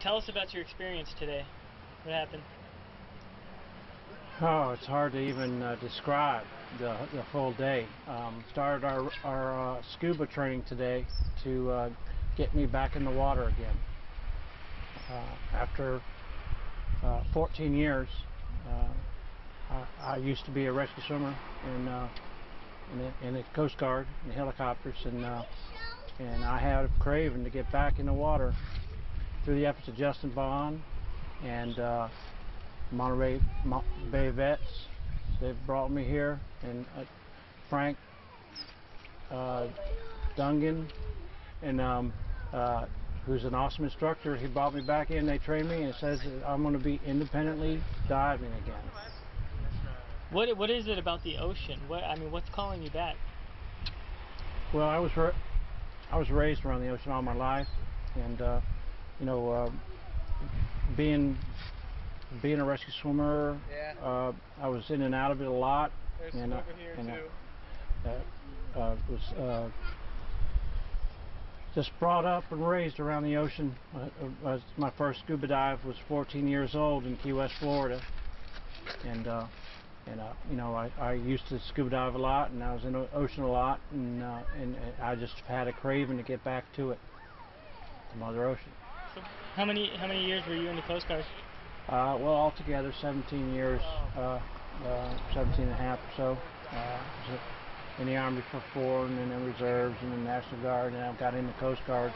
Tell us about your experience today. What happened? Oh, it's hard to even describe the full day. Started our scuba training today to get me back in the water again. After 14 years, I used to be a rescue swimmer in the Coast Guard, in the helicopters, and I had a craving to get back in the water through the efforts of Justin Bond and Monterey Bay Vets. They've brought me here, and Frank Dungan, and who's an awesome instructor. He brought me back in. They trained me, and says that I'm going to be independently diving again. What is it about the ocean? What's calling you back? Well, I was raised around the ocean all my life, and being a rescue swimmer, I was in and out of it a lot. There's some over here too. Was just brought up and raised around the ocean. My first scuba dive was 14 years old in Key West, Florida, and I used to scuba dive a lot, and I was in the ocean a lot, and I just had a craving to get back to it, to Mother Ocean. So how many years were you in the Coast Guard? Well, altogether 17 years, 17 and a half or so. Was in the Army for 4, and then in reserves, and the National Guard, and I got in the Coast Guard,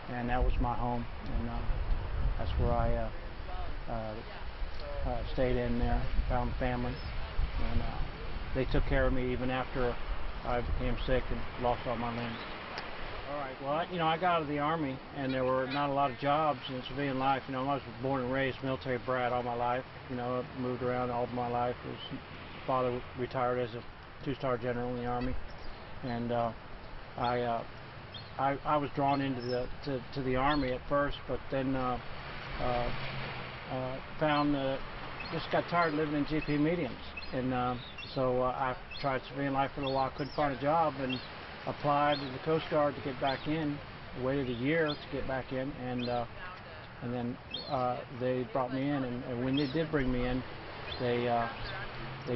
and that was my home, and that's where I stayed in there, found family, and they took care of me even after I became sick and lost all my limbs. All right. Well, I got out of the Army, and there were not a lot of jobs in civilian life. I was born and raised military brat all my life. I moved around all my life. His father retired as a 2-star general in the Army, and I was drawn into the Army at first, but then found just got tired living in GP mediums, and so I tried civilian life for a little while. Couldn't find a job, and applied to the Coast Guard to get back in. Waited a year to get back in, and then they brought me in. And when they did bring me in, they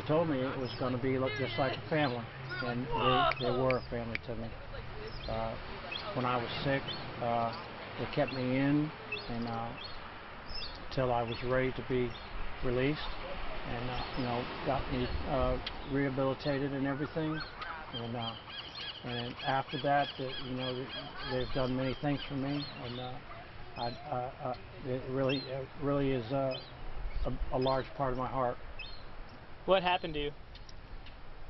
told me it was going to be just like a family, and they were a family to me. When I was sick, they kept me in, and until I was ready to be released, and got me rehabilitated and everything, and after that, they've done many things for me, and it really is a large part of my heart. What happened to you?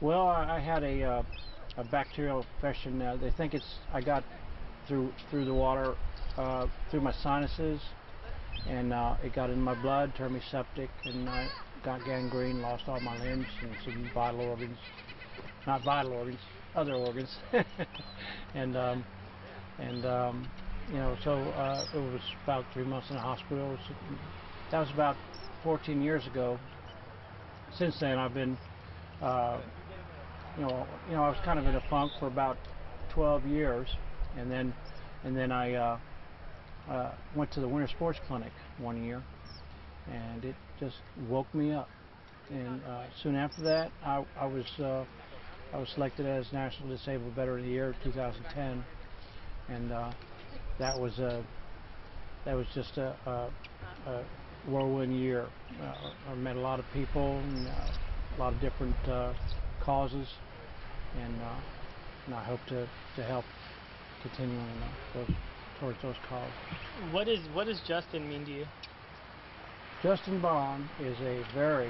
Well, I had a bacterial infection. They think I got through the water through my sinuses, and it got in my blood, turned me septic, and I got gangrene, lost all my limbs and some vital organs. Not vital organs, other organs. and so it was about 3 months in the hospital. That was about 14 years ago. Since then, I've been, I was kind of in a funk for about 12 years, and then I went to the Winter Sports Clinic one year, and it just woke me up. And soon after that, I was selected as National Disabled Veteran of the Year 2010, and that was just a whirlwind year. I met a lot of people and a lot of different causes, and I hope to help continuing towards those causes. What does Justin mean to you? Justin Bond is a very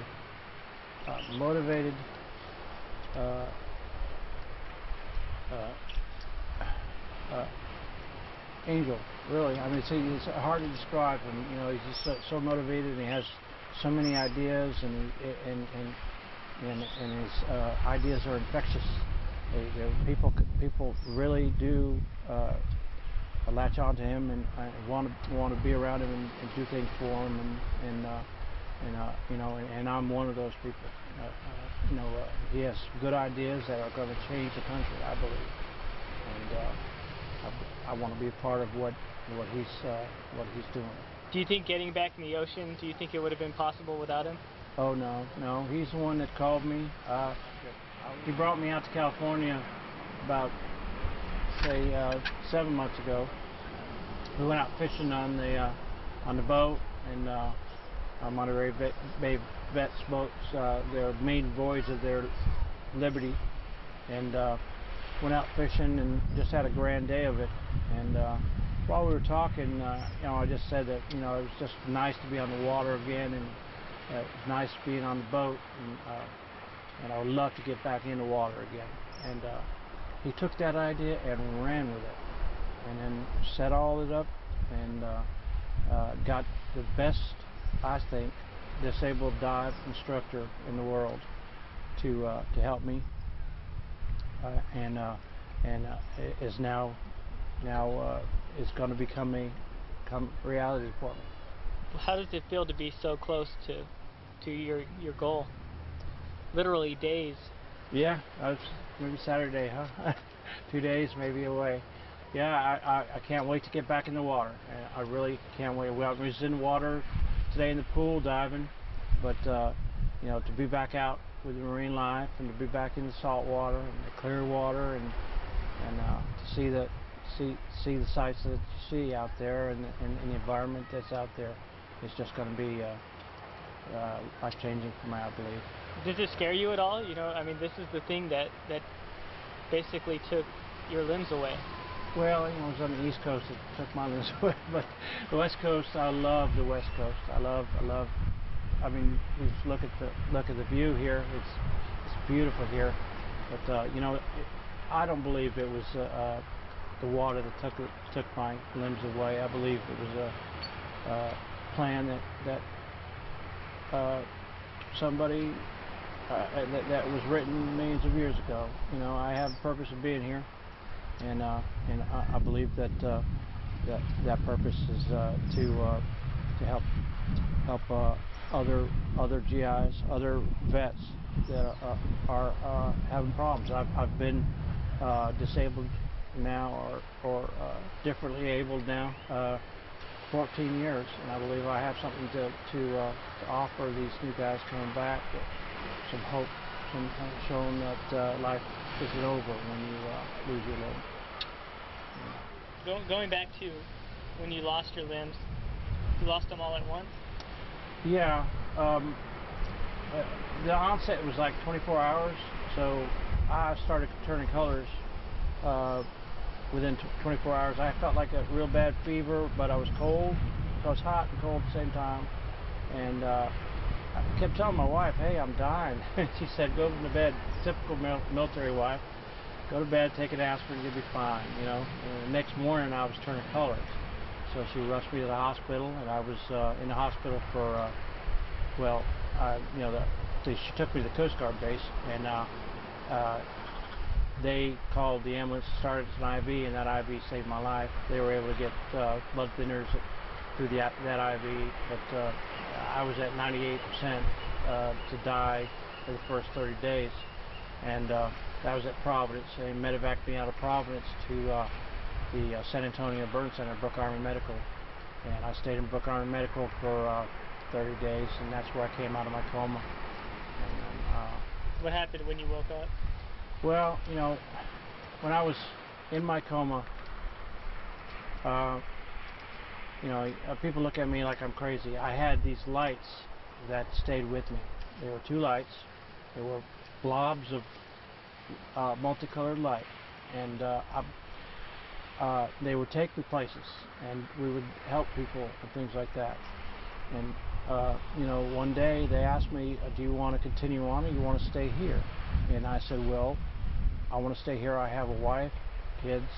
motivated angel, really. It's hard to describe him. He's just so motivated, and he has so many ideas, and his ideas are infectious. People really do latch onto him and want to be around him and do things for him, and I'm one of those people. He has good ideas that are going to change the country, I believe, and I want to be a part of what he's doing. Do you think getting back in the ocean, do you think it would have been possible without him? Oh no, no. He's the one that called me. He brought me out to California about, say, 7 months ago. We went out fishing on the boat, and Monterey Bay Vets boats, their main voyage of their Liberty, and went out fishing and just had a grand day of it. And while we were talking, I just said that it was just nice to be on the water again, and it was nice being on the boat, and I would love to get back in the water again. And he took that idea and ran with it, and then set all it up, and got the best, I think, disabled dive instructor in the world to help me, and is now is going to become reality for me. How does it feel to be so close to your goal? Literally days. Yeah, maybe Saturday, huh? 2 days maybe away. Yeah, I can't wait to get back in the water. I really can't wait. I was in the water today in the pool diving, but to be back out with the marine life, and to be back in the salt water and the clear water, and to see the sights that you see out there, and the environment that's out there, is just going to be life-changing for me, I believe. Does it scare you at all? I mean, this is the thing that basically took your limbs away. Well, it was on the East Coast that took my limbs away, but the West Coast, I love the West Coast. I love. I mean, just look at the view here. It's beautiful here, but I don't believe it was the water that took my limbs away. I believe it was a plan that somebody that was written millions of years ago. I have a purpose of being here, and I believe that that purpose is to help other GIs, other vets that are having problems. I've been disabled now, or differently abled now, 14 years, and I believe I have something to offer these new guys coming back, some hope, showing that life isn't over when you lose your limb. Going back to when you lost your limbs, you lost them all at once? Yeah. The onset was like 24 hours, so I started turning colors within 24 hours. I felt like a real bad fever, but I was cold. So I was hot and cold at the same time. And I kept telling my wife, hey, I'm dying. She said, go to bed. Typical military wife. Go to bed, take an aspirin, you'll be fine, And the next morning I was turning colors. So she rushed me to the hospital, and I was in the hospital for, she took me to the Coast Guard base, and they called the ambulance, started an IV, and that IV saved my life. They were able to get blood thinners through that IV, but I was at 98% to die for the first 30 days, and that was at Providence. They medevaced me out of Providence to the San Antonio Burn Center, Brooke Army Medical, and I stayed in Brooke Army Medical for 30 days, and that's where I came out of my coma. And, what happened when you woke up? Well, when I was in my coma, people look at me like I'm crazy. I had these lights that stayed with me. There were 2 lights. They were blobs of multicolored light, and they would take me places, and we would help people and things like that. And one day they asked me, do you want to continue on, or you want to stay here? And I said, well, I want to stay here. I have a wife, kids,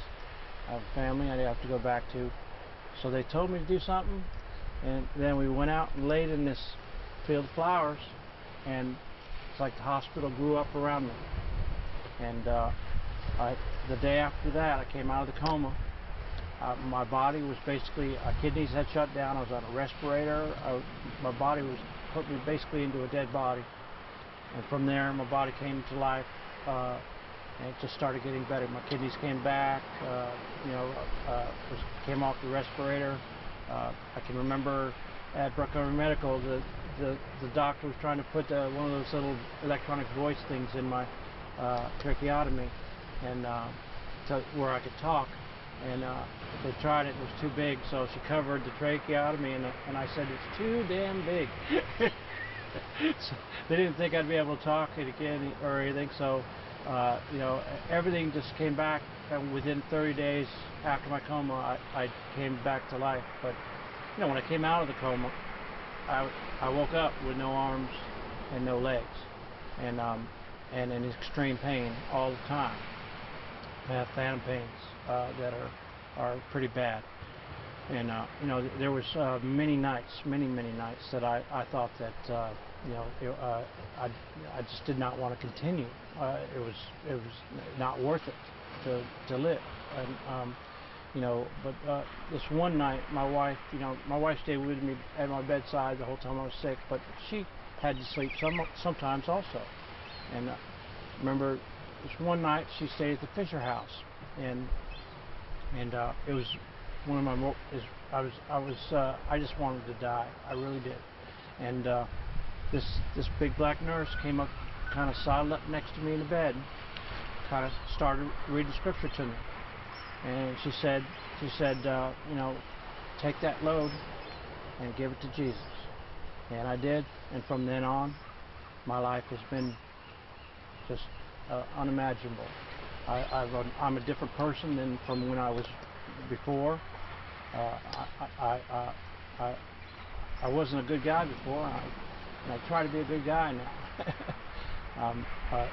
I have a family I have to go back to. So they told me to do something, and then we went out and laid in this field of flowers, and it's like the hospital grew up around me. And the day after that, I came out of the coma. My body was basically, kidneys had shut down. I was on a respirator. My body was put me basically into a dead body. And from there, my body came to life, and it just started getting better. My kidneys came back, came off the respirator, I can remember at Brooklyn Medical, the doctor was trying to put one of those little electronic voice things in my tracheotomy, and where I could talk. And they tried it; it was too big, so she covered the tracheotomy, and I said, "It's too damn big." So they didn't think I'd be able to talk it again or anything. So you know, everything just came back. And within 30 days after my coma, I came back to life. But you know, when I came out of the coma, I woke up with no arms and no legs, and in extreme pain all the time. I have phantom pains that are pretty bad, and you know, there was many nights that I thought that you know, I just did not want to continue. It was not worth it to live, and you know, but this one night, my wife stayed with me at my bedside the whole time I was sick, but she had to sleep sometimes also. And remember, this one night she stayed at the Fisher House, and it was one of my I just wanted to die. I really did. And this big black nurse came up, kind of sidled up next to me in the bed, kind of started reading scripture to me. And she said, you know, take that load and give it to Jesus. And I did, and from then on, my life has been just unimaginable. I'm a different person than from when I was before. I wasn't a good guy before, and I try to be a good guy now.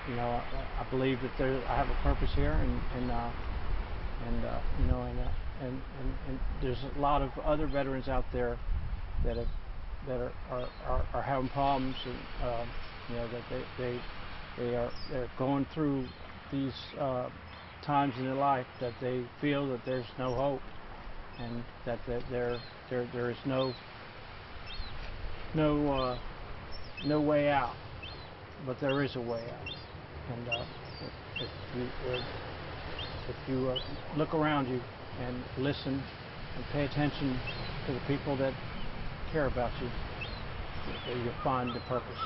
You know, I believe that I have a purpose here, and you know, and there's a lot of other veterans out there that are having problems, and you know, that they're going through these times in their life that they feel that there's no hope, and that there is no way out, but there is a way out. And if you look around you and listen and pay attention to the people that care about you, you'll find the purpose.